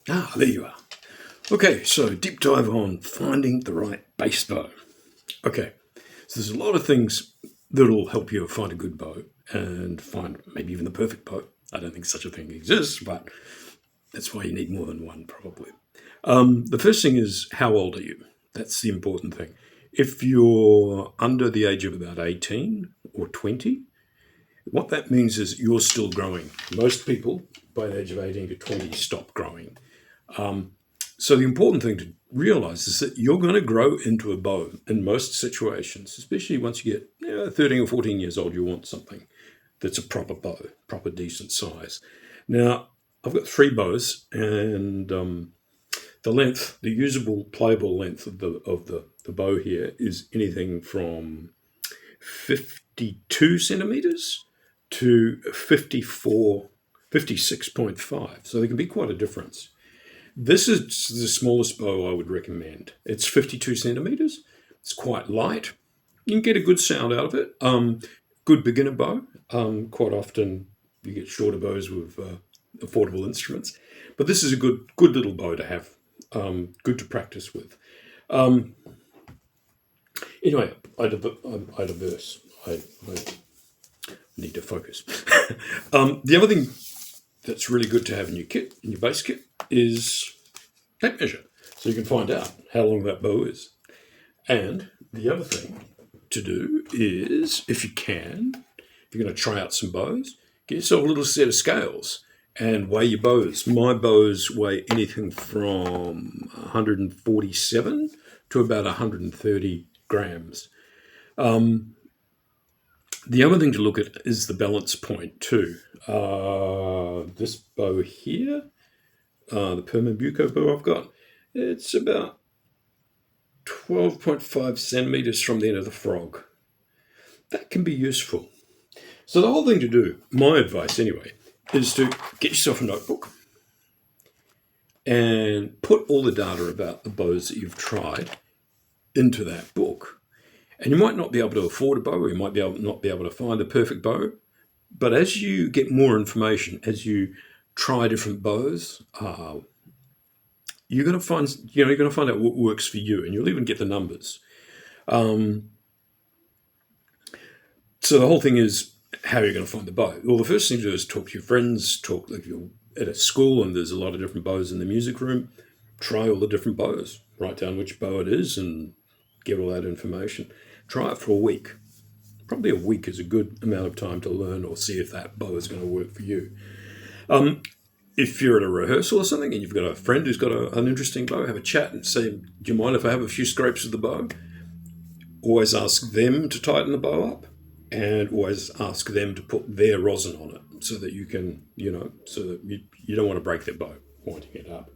There you are. Okay, so deep dive on finding the right bass bow. Okay, so there's a lot of things that'll help you find a good bow and find maybe even the perfect bow. I don't think such a thing exists, but that's why you need more than one, probably. The first thing is, how old are you? That's the important thing. If you're under the age of about 18 or 20, what that means is you're still growing. Most people, by the age of 18 to 20, stop growing. So the important thing to realize is that you're going to grow into a bow in most situations, especially once you get 13 or 14 years old. You want something that's a proper bow, proper decent size. Now, I've got three bows, and the length, the usable playable length of the bow here is anything from 52 centimeters to 56.5. So there can be quite a difference. This is the smallest bow I would recommend. It's 52 centimeters. It's quite light. You can get a good sound out of it. Good beginner bow. Quite often you get shorter bows with affordable instruments. But this is a good little bow to have. Good to practice with. Anyway, I diverse. I need to focus. The other thing that's really good to have in your kit, in your bass kit, is tape measure, so you can find out how long that bow is. And the other thing to do is, if you're going to try out some bows, get yourself a little set of scales and weigh your bows. My bows weigh anything from 147 to about 130 grams. The other thing to look at is the balance point too. This bow here, the Pernambuco bow I've got, it's about 12.5 centimeters from the end of the frog. That can be useful. So the whole thing to do, my advice anyway, is to get yourself a notebook and put all the data about the bows that you've tried into that book. And you might not be able to afford a bow, or you might not be able to find the perfect bow. But as you get more information, as you try different bows, you're going to find out what works for you, and you'll even get the numbers. So the whole thing is, how are you going to find the bow? Well, the first thing to do is talk to your friends. Talk if you're at a school and there's a lot of different bows in the music room. Try all the different bows. Write down which bow it is and get all that information. Try it for a week. Probably a week is a good amount of time to learn or see if that bow is going to work for you. If you're at a rehearsal or something and you've got a friend who's got an interesting bow, have a chat and say, do you mind if I have a few scrapes of the bow? Always ask them to tighten the bow up, and always ask them to put their rosin on it so that you can, so that you don't want to break their bow winding it up.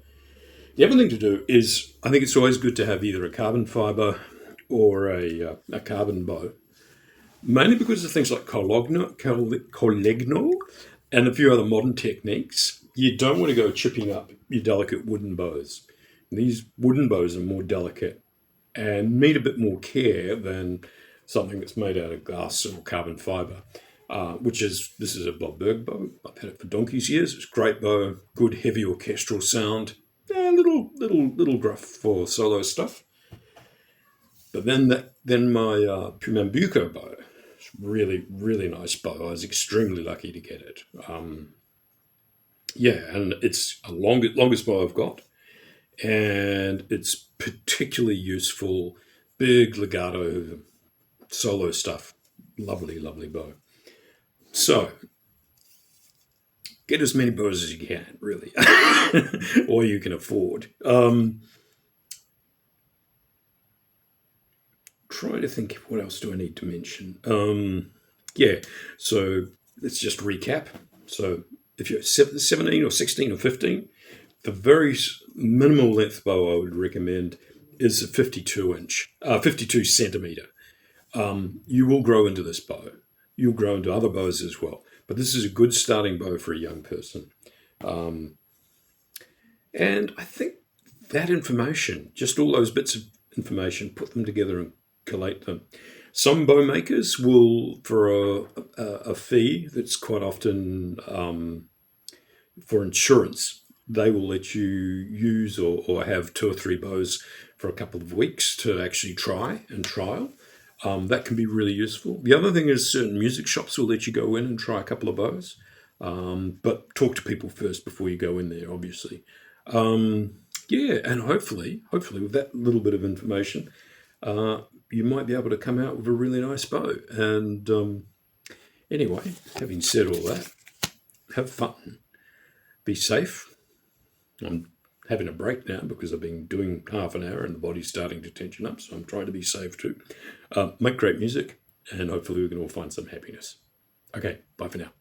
The other thing to do is, I think it's always good to have either a carbon fiber or a carbon bow, mainly because of things like Colegno and a few other modern techniques. You don't want to go chipping up your delicate wooden bows. These wooden bows are more delicate and need a bit more care than something that's made out of glass or carbon fiber, this is a Bob Berg bow. I've had it for donkey's years. It's a great bow, good heavy orchestral sound, little gruff for solo stuff. But then my Pernambuco bow, it's really, really nice bow. I was extremely lucky to get it. And it's a longest bow I've got, and it's particularly useful, big legato solo stuff. Lovely, lovely bow. So get as many bows as you can, really, or you can afford. Try to think, what else do I need to mention? So let's just recap. So if you're 17 or 16 or 15, the very minimal length bow I would recommend is a 52 centimeter. You will grow into this bow. You'll grow into other bows as well. But this is a good starting bow for a young person. And I think that information, just all those bits of information, put them together and collate them. Some bow makers will, for a fee that's quite often for insurance, they will let you use or have 2 or 3 bows for a couple of weeks to actually try and trial. That can be really useful. The other thing is certain music shops will let you go in and try a couple of bows, but talk to people first before you go in there, obviously. Yeah, and hopefully with that little bit of information, you might be able to come out with a really nice bow. And anyway, having said all that, have fun, be safe. I'm having a break now because I've been doing half an hour and the body's starting to tension up, so I'm trying to be safe too. Make great music, and hopefully we can all find some happiness. Okay, bye for now.